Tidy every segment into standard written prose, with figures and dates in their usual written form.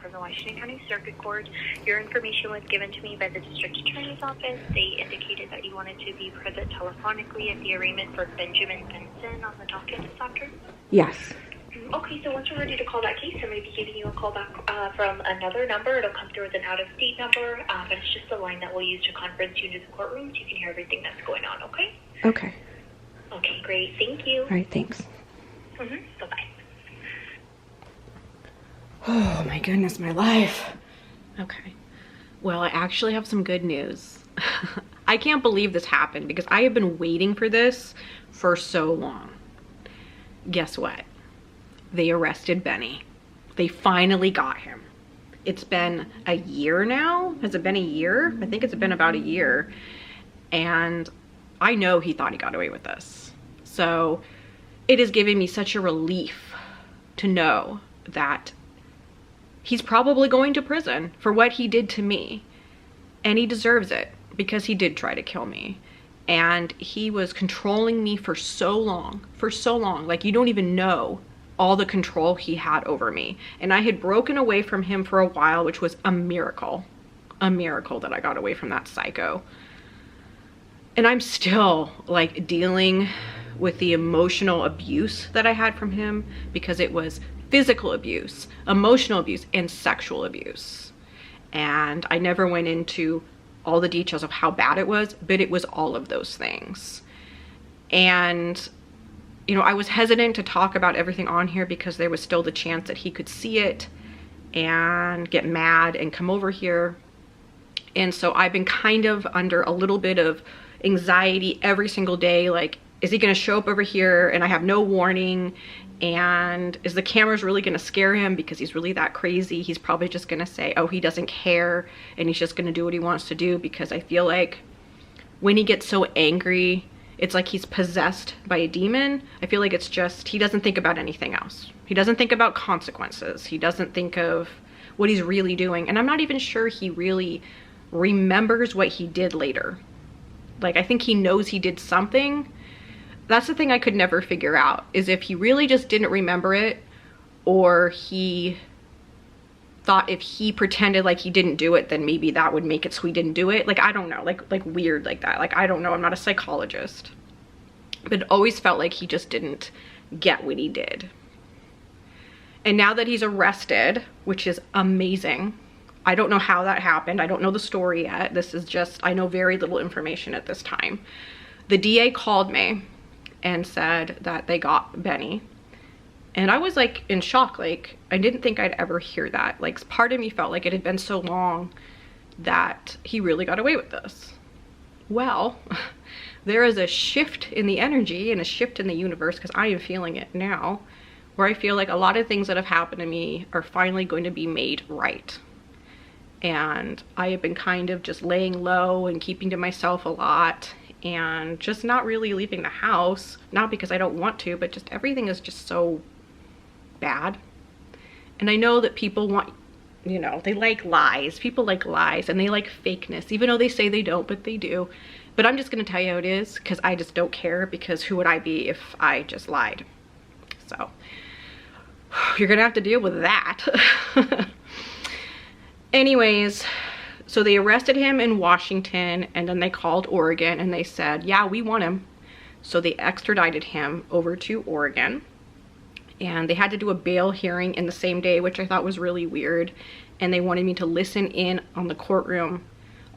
from the Washington County Circuit Court. Your information was given to me by the District Attorney's Office. They indicated that you wanted to be present telephonically at the arraignment for Benjamin Benson on the docket this afternoon. Yes. Okay, so once we're ready to call that case, I'm going to be giving you a call back from another number. It'll come through with an out-of-state number, but it's just the line that we'll use to conference you into the courtroom so you can hear everything that's going on, okay? Okay. Okay, great. Thank you. All right, thanks. Bye-bye. Oh my goodness, my life. Okay. Well, I actually have some good news. I can't believe this happened because I have been waiting for this for so long. Guess what? They arrested Benny. They finally got him. It's been a year now. Has it been a year? I think it's been about a year. And I know he thought he got away with this. So it is giving me such a relief to know that he's probably going to prison for what he did to me. And he deserves it because he did try to kill me. And he was controlling me for so long. Like, you don't even know all the control he had over me. And I had broken away from him for a while, which was a miracle that I got away from that psycho. And I'm still like dealing with the emotional abuse that I had from him, because it was physical abuse, emotional abuse, and sexual abuse. And I never went into all the details of how bad it was, but it was all of those things. And you know, I was hesitant to talk about everything on here because there was still the chance that he could see it and get mad and come over here. And so I've been kind of under a little bit of anxiety every single day. Like, is he gonna show up over here and I have no warning? And is the cameras really gonna scare him because he's really that crazy? He's probably just gonna say, oh, he doesn't care and he's just gonna do what he wants to do, because I feel like when he gets so angry, it's like he's possessed by a demon. I feel like it's just, he doesn't think about anything else. He doesn't think about consequences. He doesn't think of what he's really doing. And I'm not even sure he really remembers what he did later. Like, I think he knows he did something. That's the thing I could never figure out, is if he really just didn't remember it, or he thought if he pretended like he didn't do it, then maybe that would make it so he didn't do it. Like, I don't know, like weird like that. Like, I don't know, I'm not a psychologist. But it always felt like he just didn't get what he did. And now that he's arrested, which is amazing, I don't know how that happened. I don't know the story yet. This is just, I know very little information at this time. The DA called me and said that they got Benny. And I was like in shock. Like, I didn't think I'd ever hear that. Like, part of me felt like it had been so long that he really got away with this. Well, there is a shift in the energy and a shift in the universe, because I am feeling it now, where I feel like a lot of things that have happened to me are finally going to be made right. And I have been kind of just laying low and keeping to myself a lot, and just not really leaving the house. Not because I don't want to, but just everything is just so bad. And I know that people want, you know, they like lies. People like lies, and they like fakeness, even though they say they don't, but they do. But I'm just gonna tell you how it is, because I just don't care, because who would I be if I just lied? So you're gonna have to deal with that. Anyways, so they arrested him in Washington, and then they called Oregon and they said, yeah, we want him. So they extradited him over to Oregon, and they had to do a bail hearing in the same day, which I thought was really weird. And they wanted me to listen in on the courtroom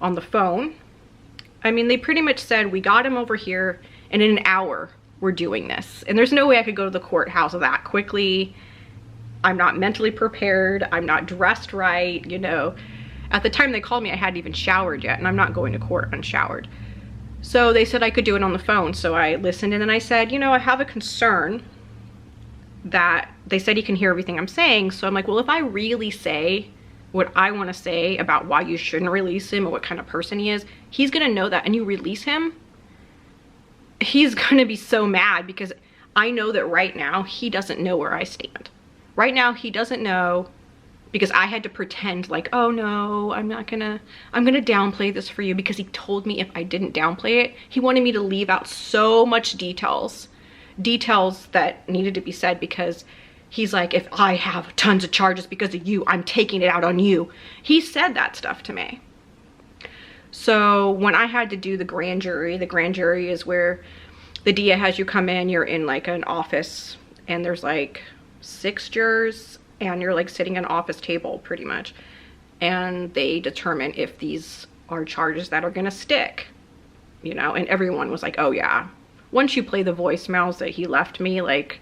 on the phone. I mean, they pretty much said, we got him over here, and in an hour we're doing this. And there's no way I could go to the courthouse that quickly. I'm not mentally prepared. I'm not dressed right, you know. At the time they called me, I hadn't even showered yet, and I'm not going to court unshowered. So they said I could do it on the phone. So I listened, and then I said, you know, I have a concern that they said he can hear everything I'm saying. So I'm like, well, if I really say what I want to say about why you shouldn't release him or what kind of person he is, he's gonna know that, and you release him, he's gonna be so mad, because I know that right now he doesn't know where I stand. Right now he doesn't know, because I had to pretend like, oh no, I'm gonna downplay this for you, because he told me if I didn't downplay it, he wanted me to leave out so much details that needed to be said, because He's like, if I have tons of charges because of you, I'm taking it out on you. He said that stuff to me. So when I had to do the grand jury is where the DA has you come in, you're in like an office, and there's like 6 jurors, and you're like sitting at an office table pretty much. And they determine if these are charges that are gonna stick, you know? And everyone was like, oh yeah. Once you play the voicemails that he left me, like,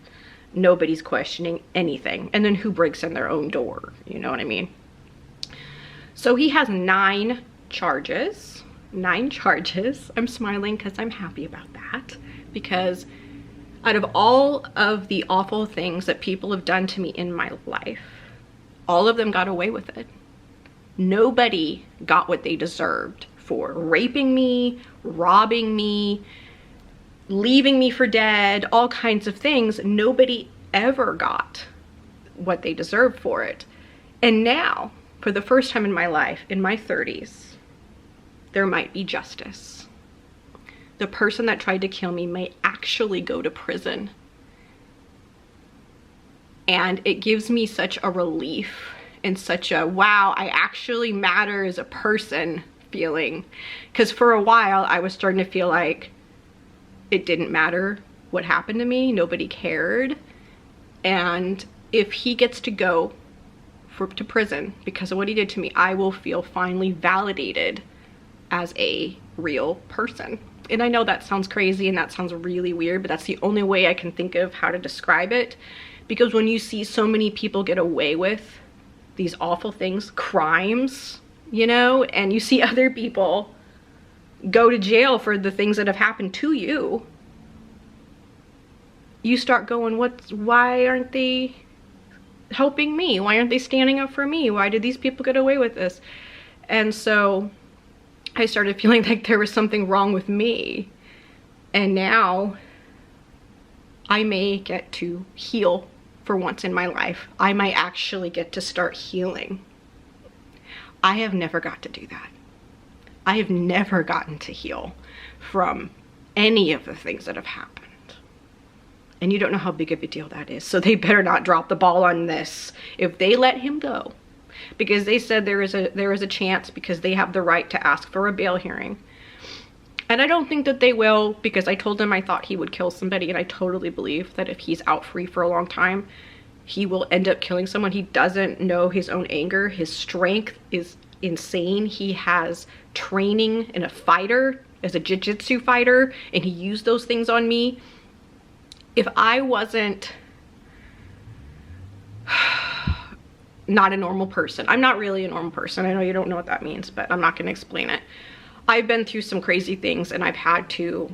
nobody's questioning anything. And then who breaks in their own door? You know what I mean? So he has 9 charges. 9 charges. I'm smiling because I'm happy about that. Because out of all of the awful things that people have done to me in my life, all of them got away with it. Nobody got what they deserved for raping me, robbing me, leaving me for dead, all kinds of things. Nobody ever got what they deserved for it. And now, for the first time in my life, in my 30s, there might be justice. The person that tried to kill me may actually go to prison. And it gives me such a relief and such a, wow, I actually matter as a person feeling. Because for a while, I was starting to feel like it didn't matter what happened to me. Nobody cared. And if he gets to go to prison because of what he did to me, I will feel finally validated as a real person. And I know that sounds crazy and that sounds really weird, but that's the only way I can think of how to describe it. Because when you see so many people get away with these awful things, crimes, you know, and you see other people go to jail for the things that have happened to you, you start going, why aren't they helping me? Why aren't they standing up for me? Why did these people get away with this? And so I started feeling like there was something wrong with me. And now I may get to heal for once in my life. I might actually get to start healing. I have never got to do that. I have never gotten to heal from any of the things that have happened. And you don't know how big of a deal that is. So they better not drop the ball on this. If they let him go, because they said there is a chance, because they have the right to ask for a bail hearing. And I don't think that they will, because I told them I thought he would kill somebody, and I totally believe that if he's out free for a long time, he will end up killing someone. He doesn't know his own anger. His strength is insane. He has training in a fighter, as a jiu-jitsu fighter, and he used those things on me. If I wasn't not a normal person, I'm not really a normal person. I know you don't know what that means, but I'm not going to explain it. I've been through some crazy things, and I've had to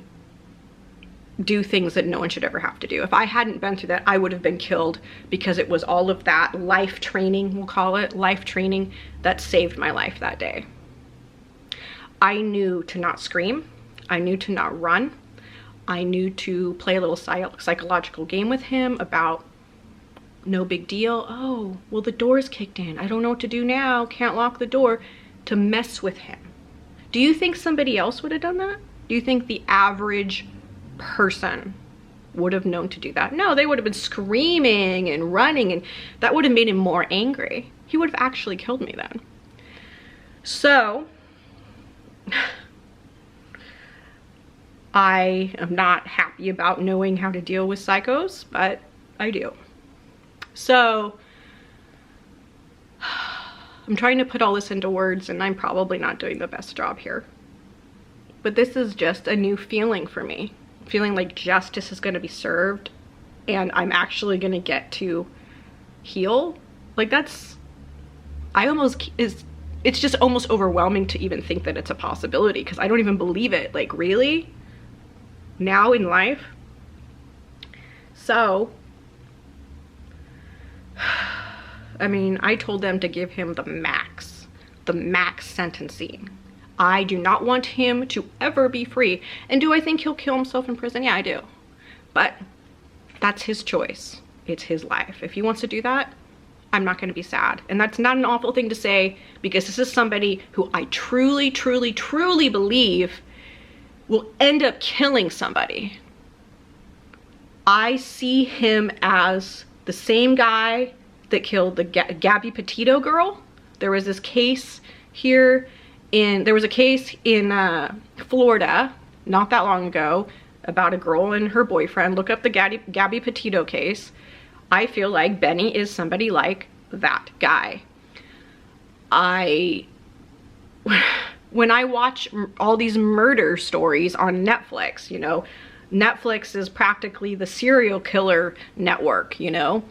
do things that no one should ever have to do. If I hadn't been through that, I would have been killed, because it was all of that life training, we'll call it, life training, that saved my life that day. I knew to not scream. I knew to not run. I knew to play a little psychological game with him about no big deal. Oh, well, the door's kicked in. I don't know what to do now. Can't lock the door. To mess with him. Do you think somebody else would have done that? Do you think the average person would have known to do that? No, they would have been screaming and running, and that would have made him more angry. He would have actually killed me then. So I am not happy about knowing how to deal with psychos, but I do. So I'm trying to put all this into words, and I'm probably not doing the best job here. But this is just a new feeling for me. Feeling like justice is going to be served, and I'm actually going to get to heal. Like, that's, it's just almost overwhelming to even think that it's a possibility, because I don't even believe it. Like, really? Now in life? So, I mean, I told them to give him the max sentencing. I do not want him to ever be free. And do I think he'll kill himself in prison? Yeah, I do. But that's his choice. It's his life. If he wants to do that, I'm not going to be sad. And that's not an awful thing to say, because this is somebody who I truly, truly, truly believe will end up killing somebody. I see him as The same guy that killed the Gabby Petito girl. There was this case here there was a case in Florida not that long ago about a girl and her boyfriend. Look up the Gabby Petito case. I feel like Benny is somebody like that guy. When I watch all these murder stories on Netflix, you know, Netflix is practically the serial killer network, you know.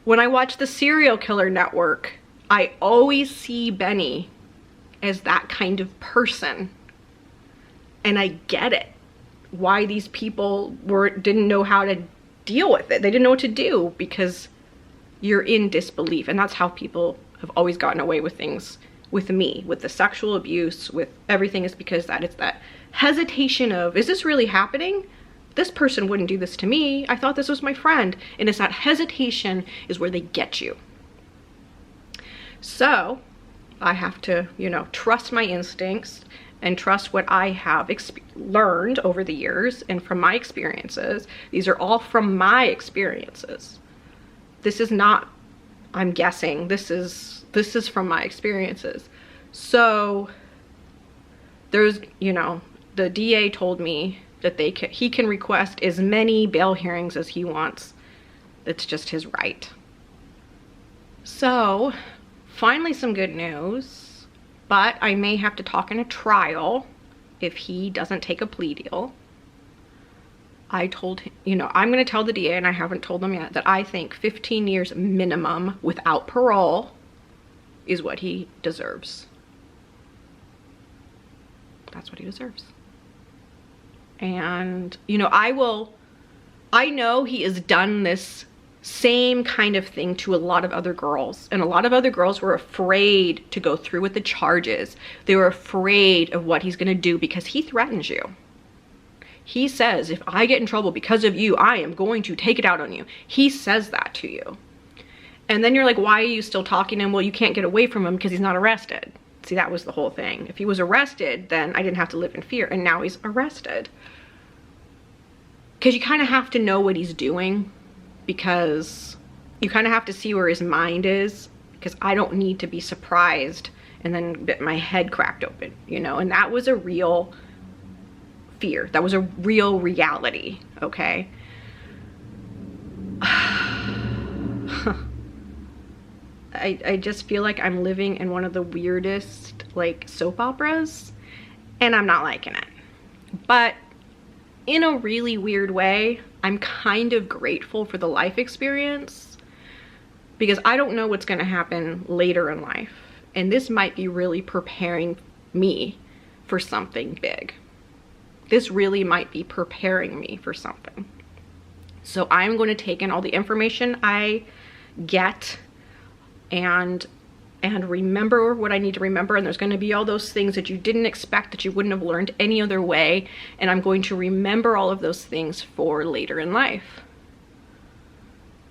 When I watch the serial killer network, I always see Benny as that kind of person. And I get it. Why these people didn't know how to deal with it. They didn't know what to do because you're in disbelief. And that's how people have always gotten away with things with me, with the sexual abuse, with everything, is because it's that hesitation of, is this really happening? This person wouldn't do this to me. I thought this was my friend. And it's that hesitation is where they get you. So I have to, you know, trust my instincts and trust what I have learned over the years and from my experiences. These are all from my experiences. This is not, I'm guessing, this is from my experiences. So there's, you know, the DA told me that he can request as many bail hearings as he wants. It's just his right. So finally some good news, but I may have to talk in a trial if he doesn't take a plea deal. I told him, you know, I'm going to tell the DA, and I haven't told them yet, that I think 15 years minimum without parole is what he deserves. That's what he deserves. And, you know, I know he has done this same kind of thing to a lot of other girls, and a lot of other girls were afraid to go through with the charges. They were afraid of what he's going to do because he threatens you. He says, if I get in trouble because of you, I am going to take it out on you. He says that to you. And then you're like, why are you still talking to him? Well, you can't get away from him because he's not arrested. See, that was the whole thing. If he was arrested, then I didn't have to live in fear. And now he's arrested. Because you kind of have to know what he's doing. Because you kind of have to see where his mind is. Because I don't need to be surprised and then get my head cracked open, you know. And that was a real fear. That was a real reality, okay? I just feel like I'm living in one of the weirdest, like, soap operas, and I'm not liking it. But in a really weird way, I'm kind of grateful for the life experience, because I don't know what's going to happen later in life. And this might be really preparing me for something big. This really might be preparing me for something. So I'm going to take in all the information I get and remember what I need to remember. And there's going to be all those things that you didn't expect, that you wouldn't have learned any other way. And I'm going to remember all of those things for later in life.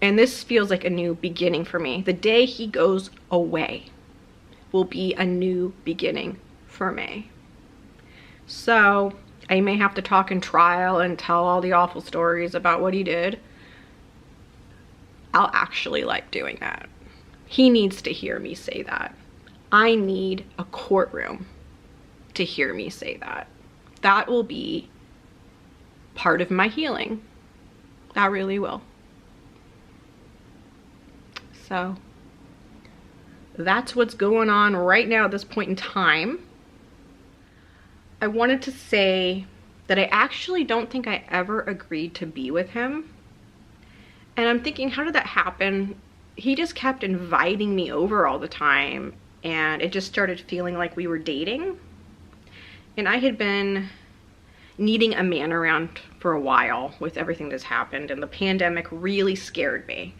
And this feels like a new beginning for me. The day he goes away will be a new beginning for me. So I may have to talk in trial and tell all the awful stories about what he did. I'll actually like doing that. He needs to hear me say that. I need a courtroom to hear me say that. That will be part of my healing. That really will. So that's what's going on right now at this point in time. I wanted to say that I actually don't think I ever agreed to be with him. And I'm thinking, how did that happen? He just kept inviting me over all the time, and it just started feeling like we were dating. And I had been needing a man around for a while with everything that's happened, and the pandemic really scared me.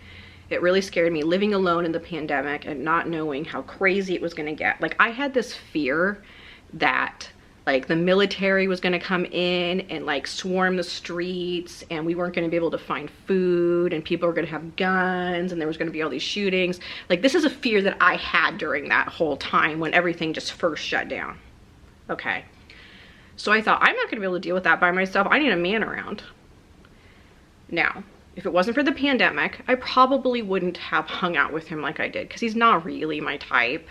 It really scared me, living alone in the pandemic and not knowing how crazy it was going to get. Like, I had this fear that, like, the military was going to come in and, like, swarm the streets, and we weren't going to be able to find food, and people were going to have guns, and there was going to be all these shootings. Like, this is a fear that I had during that whole time when everything just first shut down. Okay. So I thought, I'm not going to be able to deal with that by myself. I need a man around. Now, if it wasn't for the pandemic, I probably wouldn't have hung out with him like I did, because he's not really my type.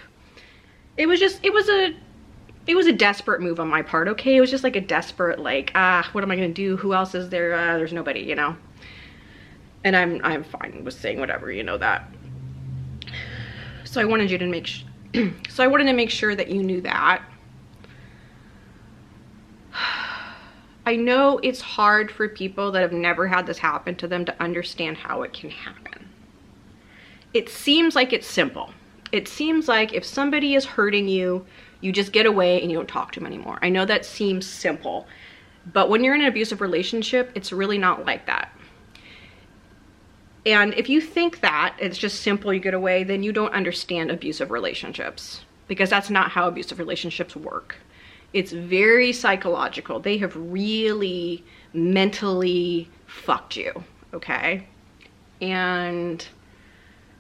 It was a desperate move on my part, okay? It was just like a desperate, like, what am I gonna do? Who else is there? There's nobody, you know? And I'm fine with saying whatever, you know that. So I wanted you to so I wanted to make sure that you knew that. I know it's hard for people that have never had this happen to them to understand how it can happen. It seems like it's simple. It seems like if somebody is hurting you, you just get away and you don't talk to them anymore. I know that seems simple, but when you're in an abusive relationship, it's really not like that. And if you think that it's just simple, you get away, then you don't understand abusive relationships, because that's not how abusive relationships work. It's very psychological. They have really mentally fucked you, okay? And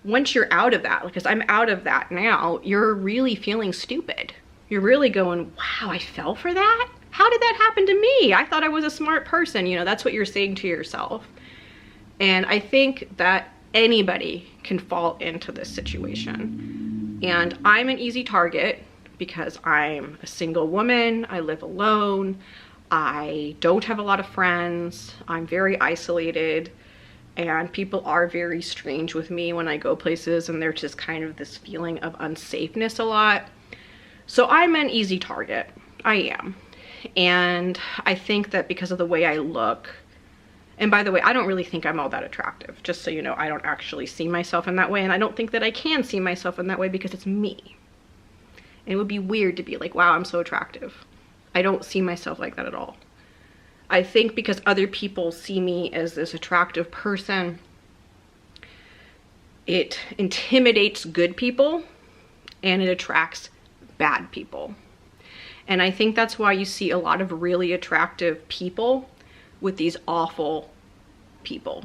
once you're out of that, because I'm out of that now, you're really feeling stupid. You're really going, wow, I fell for that? How did that happen to me? I thought I was a smart person. You know, that's what you're saying to yourself. And I think that anybody can fall into this situation. And I'm an easy target because I'm a single woman, I live alone, I don't have a lot of friends, I'm very isolated, and people are very strange with me when I go places, and there's just kind of this feeling of unsafeness a lot. So I'm an easy target, I am. And I think that because of the way I look, and by the way, I don't really think I'm all that attractive, just so you know. I don't actually see myself in that way, and I don't think that I can see myself in that way because it's me. And it would be weird to be like, wow, I'm so attractive. I don't see myself like that at all. I think because other people see me as this attractive person, it intimidates good people and it attracts bad people. And I think that's why you see a lot of really attractive people with these awful people,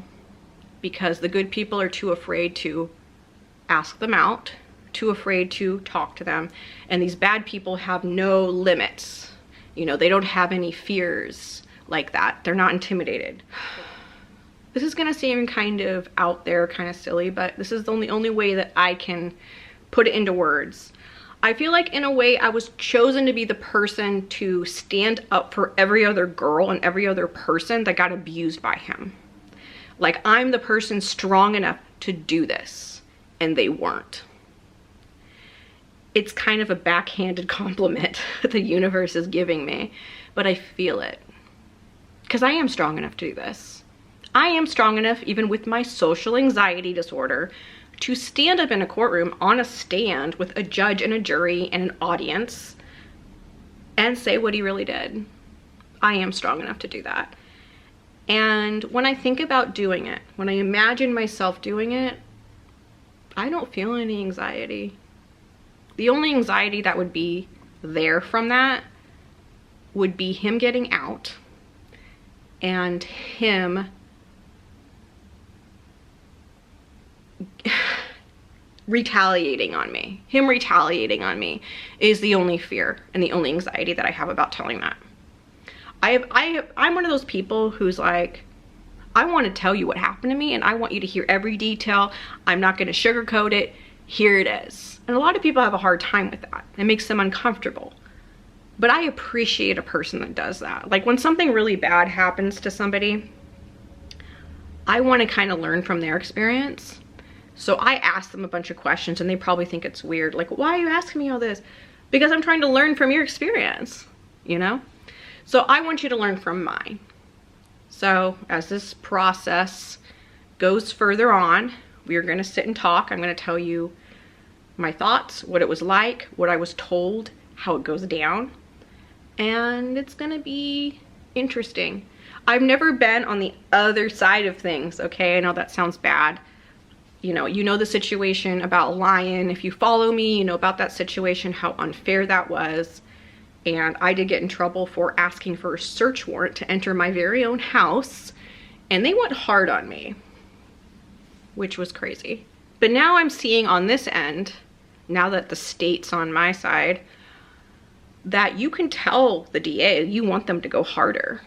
because the good people are too afraid to ask them out, too afraid to talk to them, and these bad people have no limits. You know, they don't have any fears like that. They're not intimidated. This is gonna seem kind of out there, kind of silly, but this is the only way that I can put it into words. I feel like in a way I was chosen to be the person to stand up for every other girl and every other person that got abused by him. Like, I'm the person strong enough to do this, and they weren't. It's kind of a backhanded compliment that the universe is giving me, but I feel it. Because I am strong enough to do this. I am strong enough, even with my social anxiety disorder, to stand up in a courtroom on a stand with a judge and a jury and an audience and say what he really did. I am strong enough to do that. And when I think about doing it, when I imagine myself doing it, I don't feel any anxiety. The only anxiety that would be there from that would be him getting out and him retaliating on me. Him retaliating on me is the only fear and the only anxiety that I have about telling that. I'm one of those people who's like, I want to tell you what happened to me and I want you to hear every detail. I'm not going to sugarcoat it. Here it is. And a lot of people have a hard time with that. It makes them uncomfortable. But I appreciate a person that does that. Like, when something really bad happens to somebody, I want to kind of learn from their experience. So I ask them a bunch of questions and they probably think it's weird. Like, why are you asking me all this? Because I'm trying to learn from your experience, you know? So I want you to learn from mine. So as this process goes further on, we are going to sit and talk. I'm going to tell you my thoughts, what it was like, what I was told, how it goes down. And it's going to be interesting. I've never been on the other side of things, okay? I know that sounds bad. You know the situation about Lion. If you follow me, you know about that situation, how unfair that was. And I did get in trouble for asking for a search warrant to enter my very own house. And they went hard on me, which was crazy. But now I'm seeing on this end, now that the state's on my side, that you can tell the DA you want them to go harder.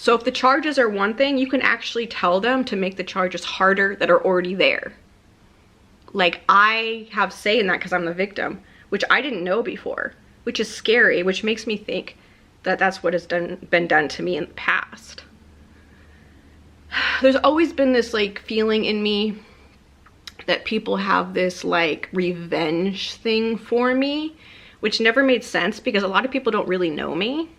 So if the charges are one thing, you can actually tell them to make the charges harder that are already there. Like, I have say in that because I'm the victim, which I didn't know before, which is scary, which makes me think that that's what has been done to me in the past. There's always been this like feeling in me that people have this like revenge thing for me, which never made sense because a lot of people don't really know me.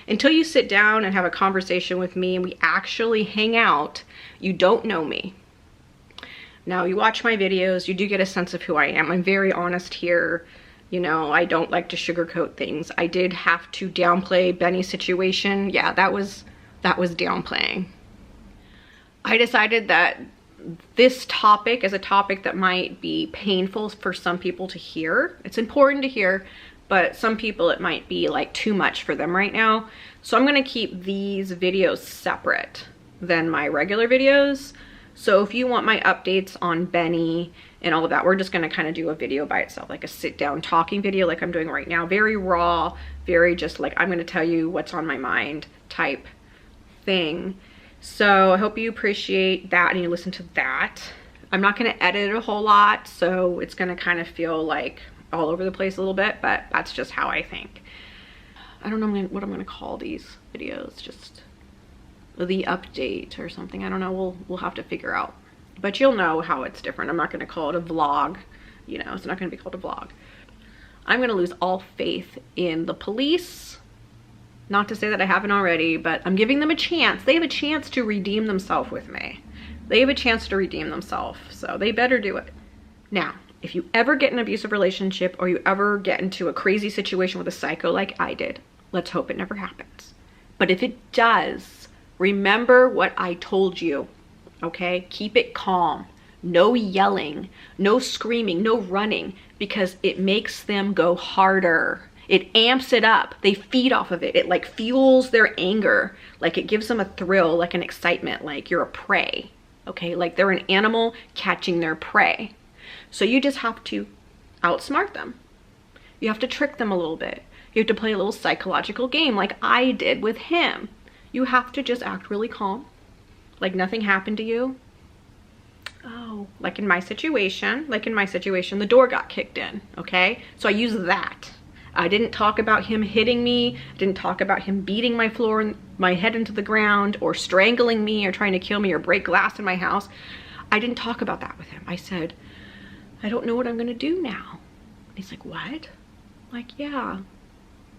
Until you sit down and have a conversation with me and we actually hang out, you don't know me. Now, you watch my videos, you do get a sense of who I am. I'm very honest here. You know, I don't like to sugarcoat things. I did have to downplay Benny's situation. Yeah, that was downplaying. I decided that this topic is a topic that might be painful for some people to hear. It's important to hear, but some people it might be like too much for them right now. So I'm gonna keep these videos separate than my regular videos. So if you want my updates on Benny and all of that, we're just gonna kind of do a video by itself, like a sit down talking video like I'm doing right now. Very raw, very just like I'm gonna tell you what's on my mind type thing. So I hope you appreciate that and you listen to that. I'm not gonna edit it a whole lot, so it's gonna kind of feel like all over the place a little bit, but that's just how I think. I don't know what I'm gonna call these videos, just the update or something. I don't know, we'll have to figure out. But you'll know how it's different. I'm not gonna call it a vlog, you know, it's not gonna be called a vlog. I'm gonna lose all faith in the police. Not to say that I haven't already, but I'm giving them a chance. They have a chance to redeem themselves with me. They have a chance to redeem themselves, so they better do it. Now, if you ever get in an abusive relationship or you ever get into a crazy situation with a psycho like I did, let's hope it never happens. But if it does, remember what I told you, okay? Keep it calm. No yelling, no screaming, no running, because it makes them go harder. It amps it up. They feed off of it. It like fuels their anger. Like it gives them a thrill, like an excitement, like you're a prey, okay? Like they're an animal catching their prey. So you just have to outsmart them. You have to trick them a little bit. You have to play a little psychological game like I did with him. You have to just act really calm, like nothing happened to you. Oh, like in my situation, the door got kicked in, okay? So I used that. I didn't talk about him hitting me, didn't talk about him beating my head into the ground or strangling me or trying to kill me or break glass in my house. I didn't talk about that with him. I said, I don't know what I'm gonna do now. And he's like, what? I'm like, yeah,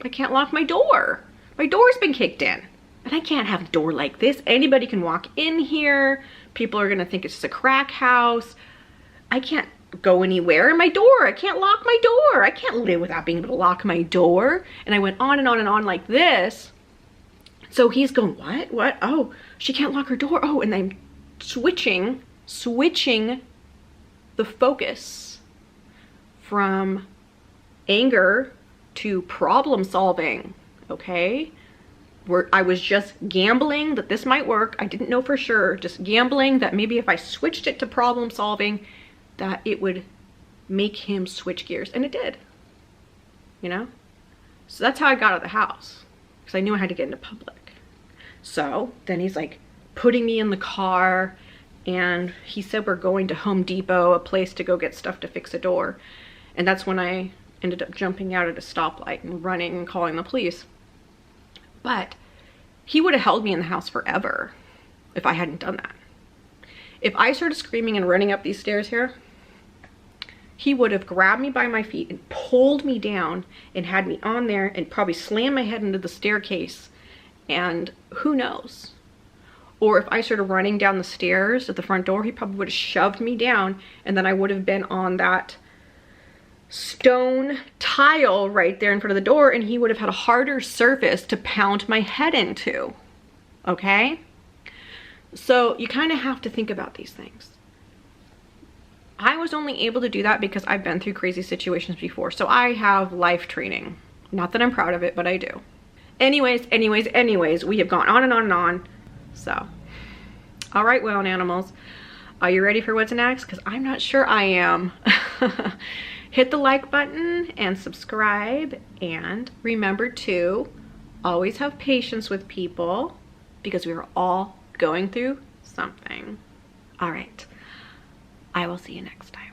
I can't lock my door. My door's been kicked in. And I can't have a door like this. Anybody can walk in here. People are gonna think it's just a crack house. I can't go anywhere in my door. I can't lock my door. I can't live without being able to lock my door. And I went on and on and on like this. So he's going, what? What? Oh, she can't lock her door. Oh, and I'm switching the focus from anger to problem solving, okay? I was just gambling that this might work. I didn't know for sure, just gambling that maybe if I switched it to problem solving, that it would make him switch gears. And it did, you know? So that's how I got out of the house, because I knew I had to get into public. So then he's like putting me in the car, and he said we're going to Home Depot, a place to go get stuff to fix a door. And that's when I ended up jumping out at a stoplight and running and calling the police. But he would have held me in the house forever if I hadn't done that. If I started screaming and running up these stairs here, he would have grabbed me by my feet and pulled me down and had me on there and probably slammed my head into the staircase, and who knows. Or if I started running down the stairs at the front door, he probably would have shoved me down, and then I would have been on that stone tile right there in front of the door, and he would have had a harder surface to pound my head into, okay? So you kind of have to think about these things. I was only able to do that because I've been through crazy situations before, so I have life training. Not that I'm proud of it, but I do. Anyways, we have gone on and on and on. So, all right, wild animals, are you ready for what's next? Because I'm not sure I am. Hit the like button and subscribe, and remember to always have patience with people, because we are all going through something. All right. I will see you next time.